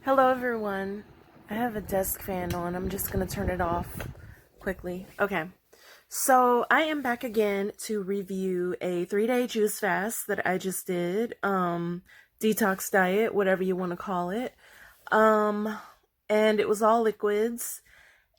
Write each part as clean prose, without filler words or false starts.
Hello everyone. I have a desk fan on. I'm just going to turn it off quickly. Okay. So I am back again to review a 3-day juice fast that I just did. Detox diet, whatever you want to call it. Um, and it was all liquids.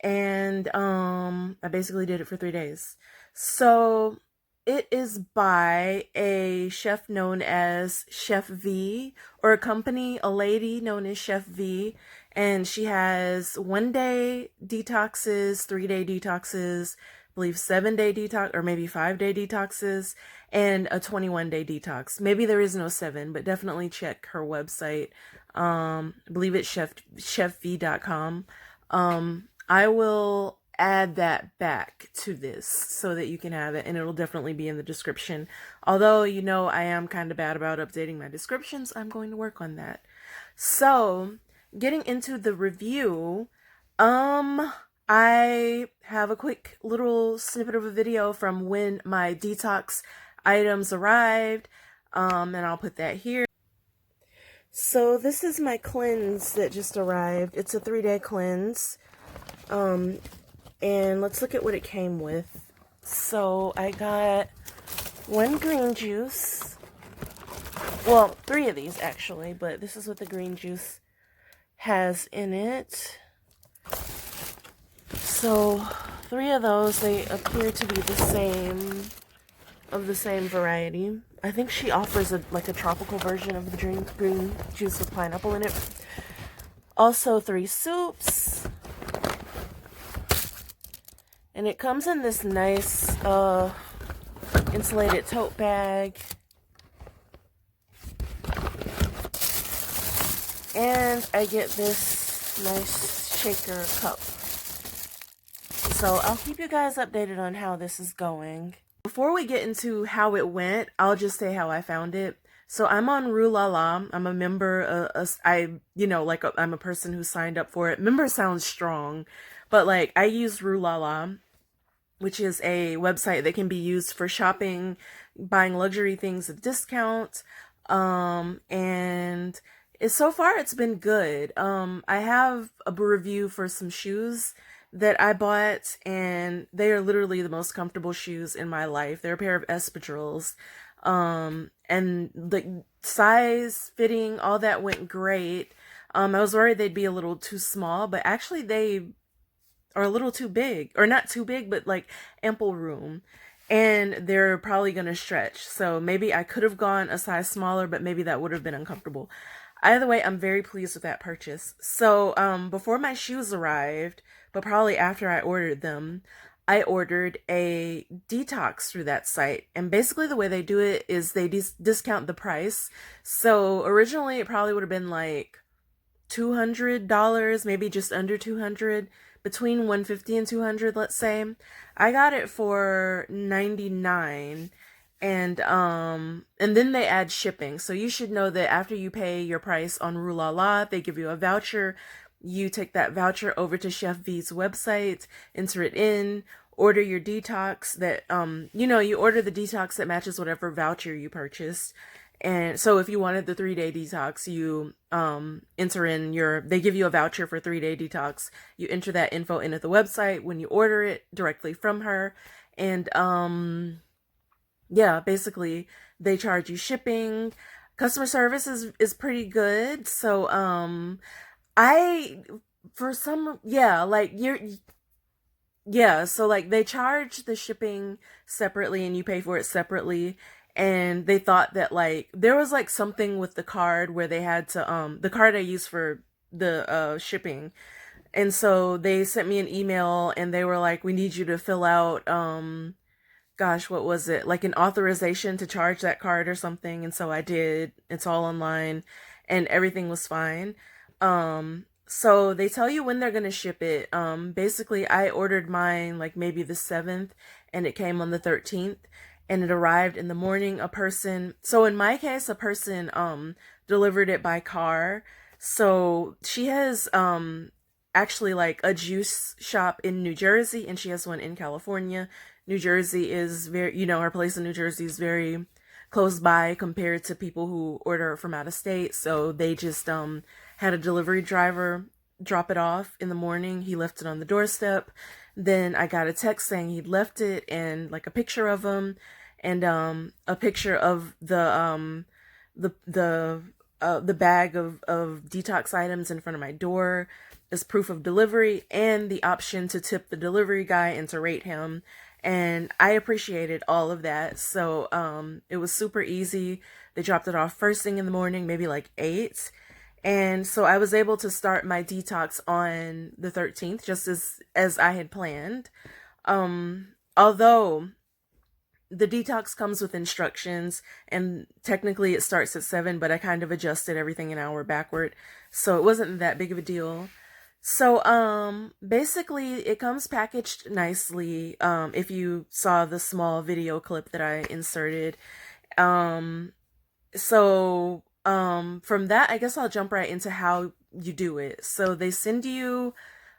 And I basically did it for 3 days. So it is by a chef known as Chef V, or a lady known as Chef V, and she has 1-day detoxes, 3-day detoxes, I believe 7-day detox, or maybe 5-day detoxes, and a 21-day detox. Maybe there is no 7, but definitely check her website. I believe it's chefv.com. I will add that back to this so that you can have it, and it'll definitely be in the description. Although, I am kind of bad about updating my descriptions, I'm going to work on that. So, getting into the review, I have a quick little snippet of a video from when my detox items arrived, and I'll put that here. So this is my cleanse that just arrived. It's a 3-day cleanse. And let's look at what it came with. So I got 1 green juice. Well, 3 of these actually, but this is what the green juice has in it. So 3 of those, they appear to be of the same variety. I think she offers a tropical version of the green juice with pineapple in it. Also 3 soups. And it comes in this nice insulated tote bag. And I get this nice shaker cup. So I'll keep you guys updated on how this is going. Before we get into how it went, I'll just say how I found it. So I'm on rllegacybuilding. I'm a member. I'm a person who signed up for it. Member sounds strong, but I use rllegacybuilding, which is a website that can be used for shopping, buying luxury things at discount. And so far it's been good. I have a review for some shoes that I bought, and they are literally the most comfortable shoes in my life. They're a pair of espadrilles. And the size, fitting, all that went great. I was worried they'd be a little too small, but actually they are a little too big, or not too big, but ample room, and they're probably gonna stretch. So maybe I could have gone a size smaller, but maybe that would have been uncomfortable. Either way, I'm very pleased with that purchase. So before my shoes arrived, but probably after I ordered them, I ordered a detox through that site. And basically the way they do it is they discount the price. So originally it probably would have been $200, maybe just under 200, between 150 and 200, let's say. I got it for 99, and then they add shipping. So you should know that after you pay your price on rllegacy, they give you a voucher. You take that voucher over to Chef V's website, enter it in, order your detox that you order the detox that matches whatever voucher you purchased. And so if you wanted the 3-day detox, you enter in they give you a voucher for 3-day detox. You enter that info in at the website when you order it directly from her. And yeah, basically they charge you shipping. Customer service is pretty good. So so they charge the shipping separately and you pay for it separately. And they thought that there was something with the card where they had to the card I used for the shipping. And so they sent me an email and they were like, we need you to fill out what was it? An authorization to charge that card or something. And so I did. It's all online and everything was fine. So they tell you when they're going to ship it. Basically I ordered mine maybe the 7th, and it came on the 13th, and it arrived in the morning. So in my case, a person delivered it by car. So she has actually a juice shop in New Jersey, and she has one in California. New Jersey is her place in New Jersey is very close by compared to people who order from out of state. So they just had a delivery driver drop it off in the morning. He left it on the doorstep. Then I got a text saying he'd left it and like a picture of him and a picture of the bag of detox items in front of my door as proof of delivery and the option to tip the delivery guy and to rate him. And I appreciated all of that. So it was super easy. They dropped it off first thing in the morning, maybe like 8. And so I was able to start my detox on the 13th, just as I had planned. Although the detox comes with instructions and technically it starts at 7, but I kind of adjusted everything an hour backward. So it wasn't that big of a deal. So basically it comes packaged nicely. If you saw the small video clip that I inserted. From that, I guess I'll jump right into how you do it. So they send you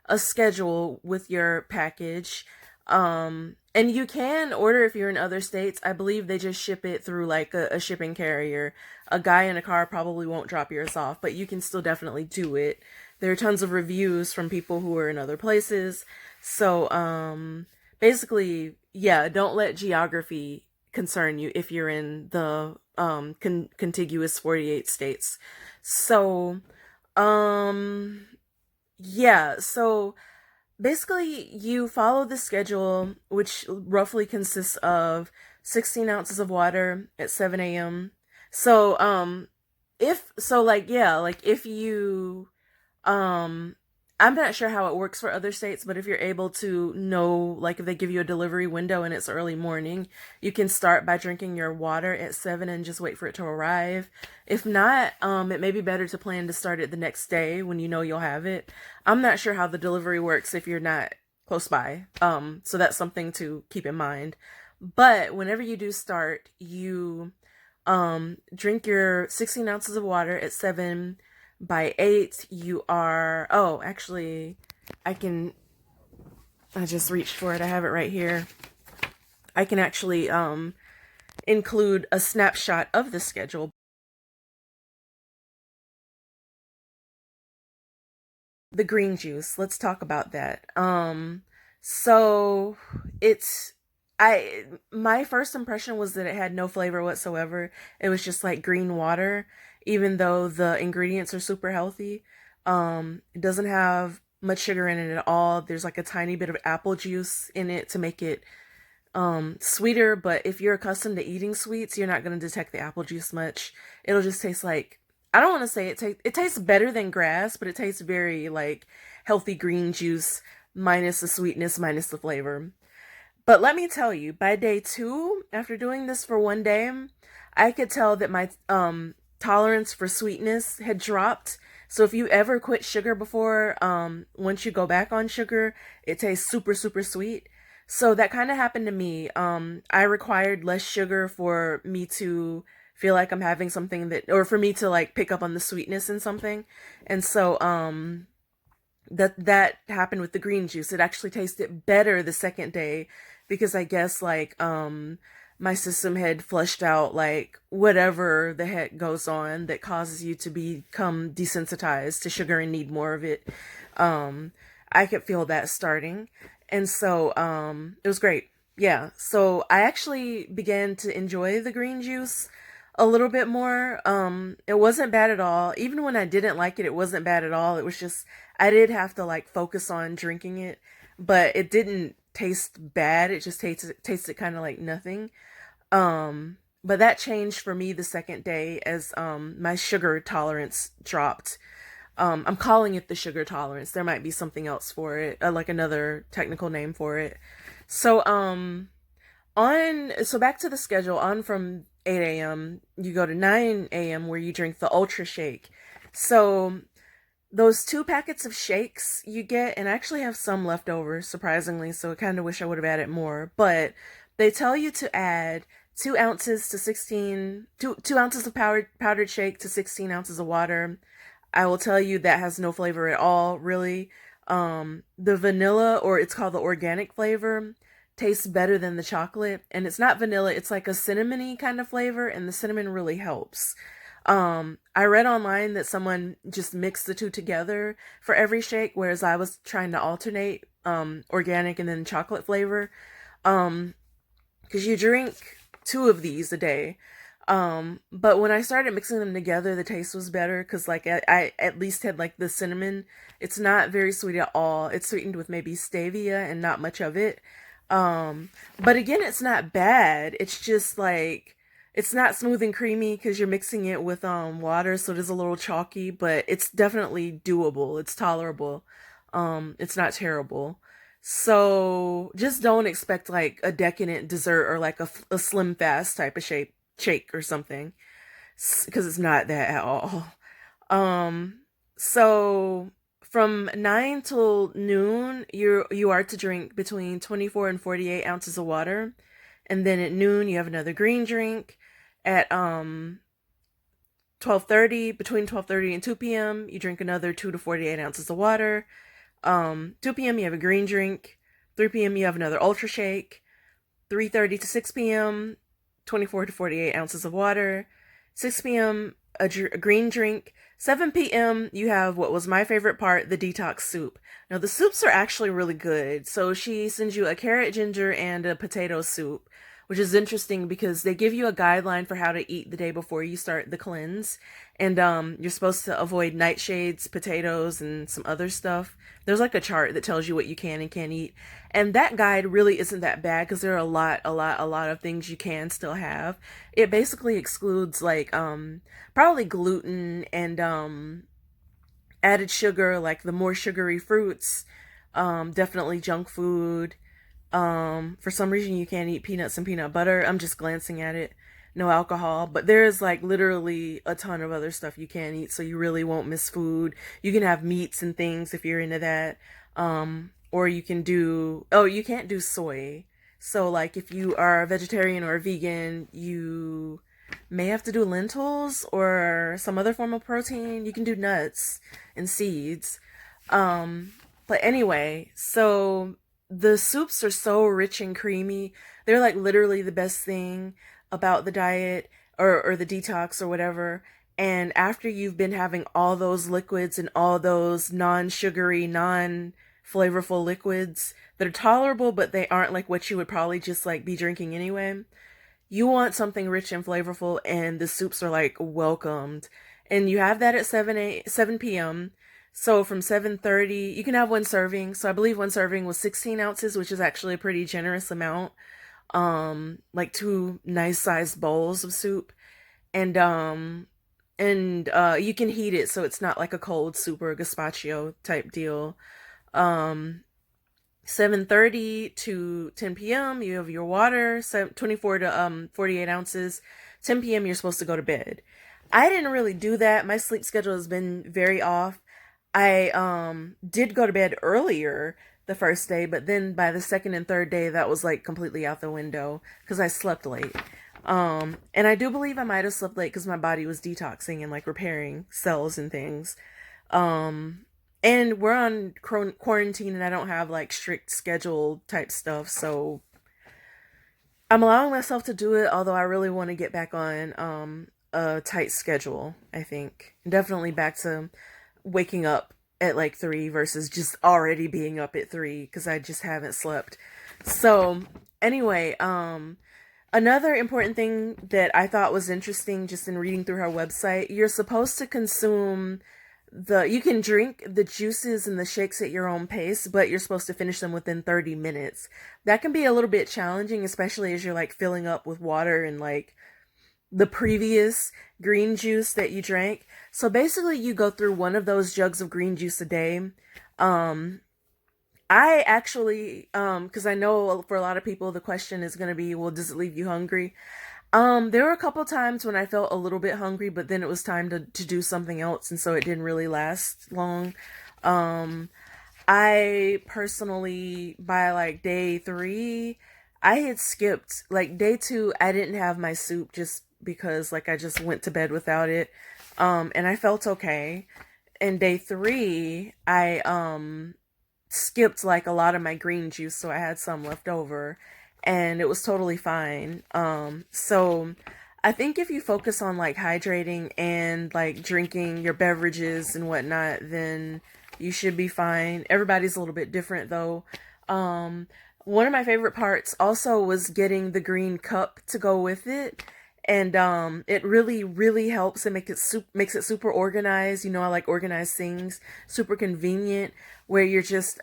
a schedule with your package. And you can order if you're in other states. I believe they just ship it through like a shipping carrier. A guy in a car probably won't drop yours off, but you can still definitely do it. There are tons of reviews from people who are in other places. So, basically, yeah, don't let geography concern you if you're in the contiguous 48 states. So, yeah, so basically you follow the schedule, which roughly consists of 16 ounces of water at 7 a.m. So, if you, I'm not sure how it works for other states, but if you're able to know, like if they give you a delivery window and it's early morning, you can start by drinking your water at 7 and just wait for it to arrive. If not, it may be better to plan to start it the next day when you know you'll have it. I'm not sure how the delivery works if you're not close by. So that's something to keep in mind. But whenever you do start, you drink your 16 ounces of water at 7. By 8, you are, I just reached for it. I have it right here. I can actually include a snapshot of the schedule. The green juice, let's talk about that. So it's, my first impression was that it had no flavor whatsoever. It was just like green water, even though the ingredients are super healthy. It doesn't have much sugar in it at all. There's like a tiny bit of apple juice in it to make it sweeter, but if you're accustomed to eating sweets, you're not going to detect the apple juice much. It'll just taste like, I don't want to say it tastes better than grass, but it tastes very like healthy green juice minus the sweetness, minus the flavor. But let me tell you, by day 2, after doing this for one day, I could tell that my tolerance for sweetness had dropped. So if you ever quit sugar before, once you go back on sugar, it tastes super, super sweet. So that kind of happened to me. I required less sugar for me to feel like I'm having something that, or for me to like pick up on the sweetness in something. And so, that happened with the green juice. It actually tasted better the second day because I guess like, my system had flushed out like whatever the heck goes on that causes you to become desensitized to sugar and need more of it. I could feel that starting. And so, it was great. Yeah. So I actually began to enjoy the green juice a little bit more. It wasn't bad at all. Even when I didn't like it, it wasn't bad at all. It was just, I did have to like focus on drinking it, but it didn't taste bad. It just tasted kind of like nothing. But that changed for me the second day as, my sugar tolerance dropped. I'm calling it the sugar tolerance. There might be something else for it, like another technical name for it. So, so back to the schedule, on from 8 a.m., you go to 9 a.m. where you drink the Ultra Shake. So those 2 packets of shakes you get, and I actually have some left over, surprisingly, so I kind of wish I would have added more, but they tell you to add 2 ounces of powdered shake to 16 ounces of water. I will tell you that has no flavor at all, really. The vanilla, or it's called the organic flavor, tastes better than the chocolate. And it's not vanilla, it's like a cinnamony kind of flavor, and the cinnamon really helps. I read online that someone just mixed the two together for every shake, whereas I was trying to alternate organic and then chocolate flavor. Um, because you drink two of these a day. But when I started mixing them together, the taste was better because like I at least had like the cinnamon. It's not very sweet at all. It's sweetened with maybe stevia and not much of it. But again, it's not bad. It's just like it's not smooth and creamy because you're mixing it with water, so it is a little chalky, but it's definitely doable. It's tolerable. It's not terrible. So just don't expect like a decadent dessert or like a slim fast type of shake or something because it's not that at all. Um, so from 9 till noon, you are to drink between 24 and 48 ounces of water, and then at noon you have another green drink. At 12:30, between 12:30 and 2 p.m., you drink another 2 to 48 ounces of water. 2 p.m. you have a green drink. 3 p.m. you have another ultra shake. 3:30 to 6 p.m., 24 to 48 ounces of water. 6 p.m., a green drink. 7 p.m., you have what was my favorite part, the detox soup. Now, the soups are actually really good. So she sends you a carrot, ginger, and a potato soup, which is interesting because they give you a guideline for how to eat the day before you start the cleanse. And you're supposed to avoid nightshades, potatoes, and some other stuff. There's like a chart that tells you what you can and can't eat. And that guide really isn't that bad because there are a lot of things you can still have. It basically excludes like probably gluten and added sugar, like the more sugary fruits, definitely junk food. For some reason you can't eat peanuts and peanut butter. I'm just glancing at it. No alcohol, but there's like literally a ton of other stuff you can't eat, so you really won't miss food. You can have meats and things if you're into that. Or you can do, oh, you can't do soy. So like if you are a vegetarian or a vegan, you may have to do lentils or some other form of protein. You can do nuts and seeds. But anyway, so the soups are so rich and creamy. They're like literally the best thing about the diet or the detox or whatever. And after you've been having all those liquids and all those non-sugary, non-flavorful liquids that are tolerable, but they aren't like what you would probably just like be drinking anyway, you want something rich and flavorful, and the soups are like welcomed. And you have that at 7 p.m. So from 7:30, you can have one serving. So I believe one serving was 16 ounces, which is actually a pretty generous amount. Like two nice sized bowls of soup. And you can heat it so it's not like a cold soup or a gazpacho type deal. Um 7:30 to 10 p.m. you have your water, 24 to 48 ounces. 10 p.m. you're supposed to go to bed. I didn't really do that. My sleep schedule has been very off. I did go to bed earlier the first day, but then by the second and third day that was like completely out the window because I slept late. And I do believe I might have slept late because my body was detoxing and like repairing cells and things. Um, and we're on quarantine and I don't have like strict schedule type stuff. So I'm allowing myself to do it, although I really want to get back on a tight schedule, I think. Definitely back to waking up at like 3 versus just already being up at 3 because I just haven't slept. So anyway, another important thing that I thought was interesting just in reading through her website, you're supposed to consume you can drink the juices and the shakes at your own pace, but you're supposed to finish them within 30 minutes. That can be a little bit challenging, especially as you're like filling up with water and like the previous green juice that you drank. So basically you go through one of those jugs of green juice a day. I actually, because I know for a lot of people the question is going to be, well, does it leave you hungry? There were a couple times when I felt a little bit hungry, but then it was time to do something else, and so it didn't really last long. Um, I personally, by like day 3, I had skipped, like day 2, I didn't have my soup just because like I just went to bed without it. And I felt okay. And day 3, I skipped like a lot of my green juice, so I had some left over and it was totally fine. So I think if you focus on like hydrating and like drinking your beverages and whatnot, then you should be fine. Everybody's a little bit different though. Um, One of my favorite parts also was getting the green cup to go with it. And it really, really helps and makes it super organized. You know, I like organized things, super convenient, where you're just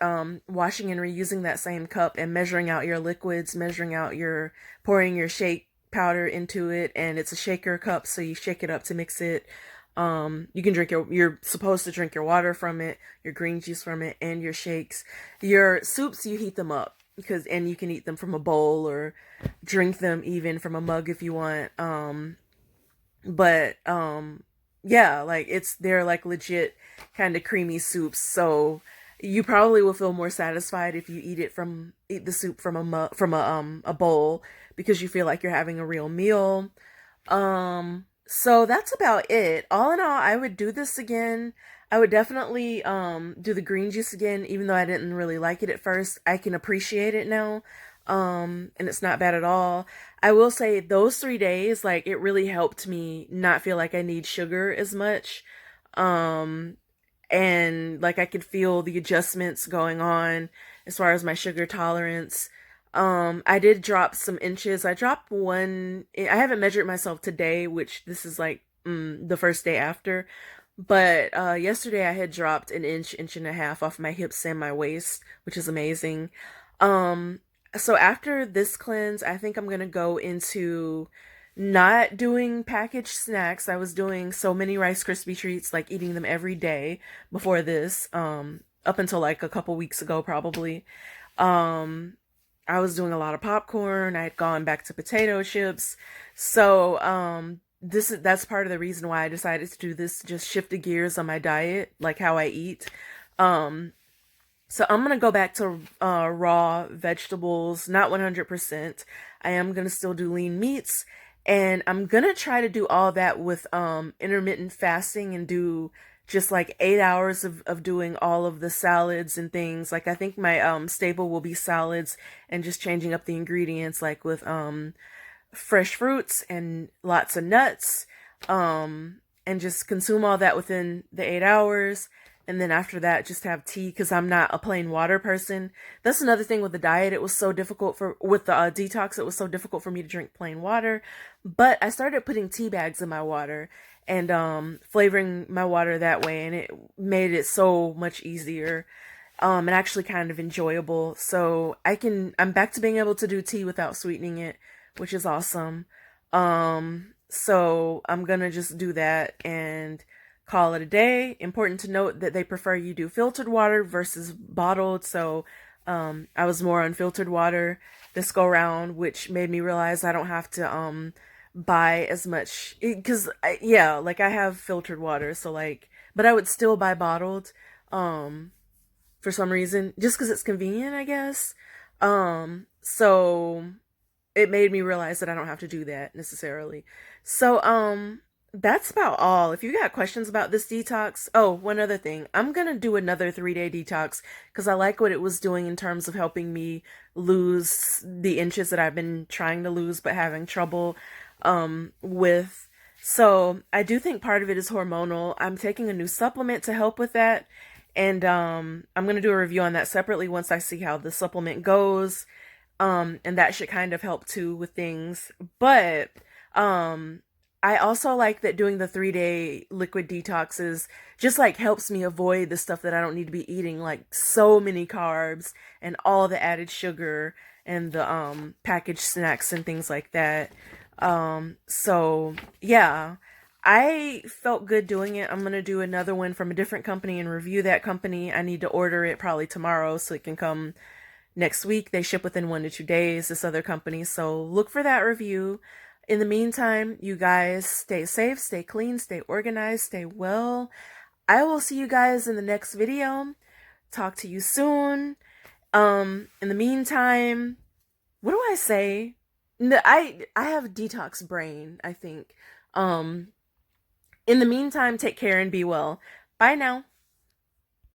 washing and reusing that same cup and measuring out your liquids, measuring out your pouring your shake powder into it, and it's a shaker cup, so you shake it up to mix it. You can drink you're supposed to drink your water from it, your green juice from it, and your shakes. Your soups, you heat them up and you can eat them from a bowl or drink them even from a mug if you want. But yeah, like they're like legit kind of creamy soups. So you probably will feel more satisfied if you eat the soup from a bowl because you feel like you're having a real meal. So that's about it. All in all, I would do this again. I would definitely do the green juice again, even though I didn't really like it at first. I can appreciate it now. And it's not bad at all. I will say those 3 days, like it really helped me not feel like I need sugar as much. Um, and like I could feel the adjustments going on as far as my sugar tolerance. I did drop some inches. I dropped one. I haven't measured myself today, which this is like the first day after. But yesterday I had dropped an inch and a half off my hips and my waist, which is amazing. Um, so after this cleanse, I think I'm gonna go into not doing packaged snacks. I was doing so many Rice Krispie treats, like eating them every day before this, up until like a couple weeks ago, probably. Um, I was doing a lot of popcorn. I had gone back to potato chips. So, that's part of the reason why I decided to do this, just shift the gears on my diet, like how I eat. Um, so I'm gonna go back to raw vegetables, not 100%. I am gonna still do lean meats, and I'm gonna try to do all that with intermittent fasting and do just like 8 hours of doing all of the salads and things. Like I think my staple will be salads and just changing up the ingredients, like with fresh fruits and lots of nuts, and just consume all that within the 8 hours. And then after that, just have tea because I'm not a plain water person. That's another thing with the diet. It was so difficult with the detox. It was so difficult for me to drink plain water. But I started putting tea bags in my water and flavoring my water that way. And it made it so much easier, and actually kind of enjoyable. So I'm back to being able to do tea without sweetening it, which is awesome. So I'm gonna just do that and call it a day. Important to note that they prefer you do filtered water versus bottled. So I was more on filtered water this go round, which made me realize I don't have to buy as much because yeah, like I have filtered water, so like, but I would still buy bottled for some reason, just because it's convenient, I guess. So it made me realize that I don't have to do that necessarily. So, that's about all. If you got questions about this detox, oh, one other thing. I'm gonna do another 3-day detox because I like what it was doing in terms of helping me lose the inches that I've been trying to lose but having trouble with. So I do think part of it is hormonal. I'm taking a new supplement to help with that. And I'm gonna do a review on that separately once I see how the supplement goes. And that should kind of help too with things. But I also like that doing the 3-day liquid detoxes just like helps me avoid the stuff that I don't need to be eating, like so many carbs and all the added sugar and the packaged snacks and things like that. So yeah, I felt good doing it. I'm gonna do another one from a different company and review that company. I need to order it probably tomorrow so it can come next week. They ship within 1 to 2 days, this other company. So look for that review. In the meantime, you guys stay safe, stay clean, stay organized, stay well. I will see you guys in the next video. Talk to you soon. In the meantime, what do I say? No, I have detox brain, I think. In the meantime, take care and be well. Bye now.